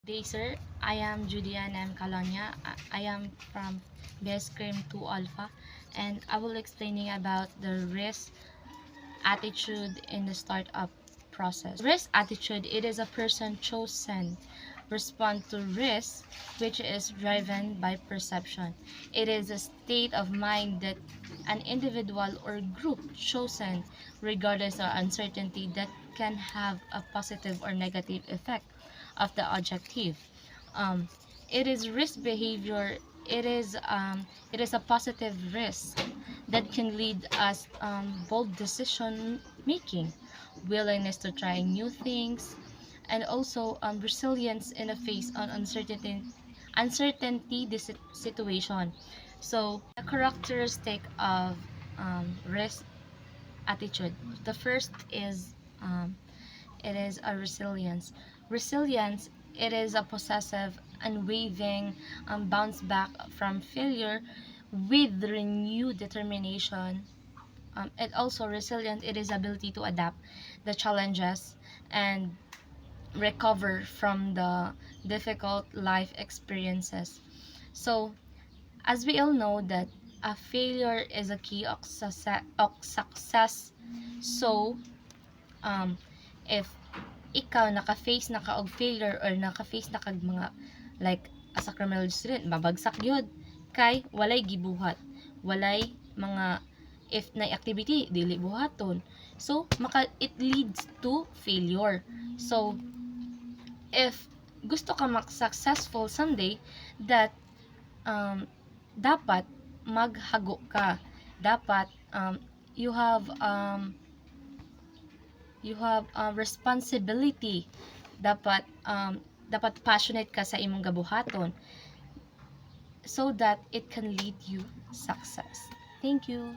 Day, sir. I am Julian M. Calonia. I am from Best Cream 2 Alpha, and I will explaining about the risk attitude in the startup process. Risk attitude, it is a person chosen respond to risk which is driven by perception. It is a state of mind that an individual or group chosen regardless of uncertainty that can have a positive or negative effect of the objective. Um, it is risk behavior. It is a positive risk that can lead us bold decision making, willingness to try new things, and also resilience in the face on uncertainty this situation. So the characteristic of risk attitude. The first is it is a resilience. Resilience, it is a possessive, unwavering bounce back from failure with renewed determination. And also resilient, it is ability to adapt the challenges and recover from the difficult life experiences. So, as we all know that a failure is a key of success. So, um, if ikaw naka-face na ka og failure or naka-face na kag mga like as a criminal student mabagsak yun kay walay gibuhat, walay mga if na activity dili buhaton, so it leads to failure. So if gusto ka successful someday, that dapat maghago ka, dapat you have responsibility, dapat dapat passionate ka sa imong gabuhaton so that it can lead you success. Thank you.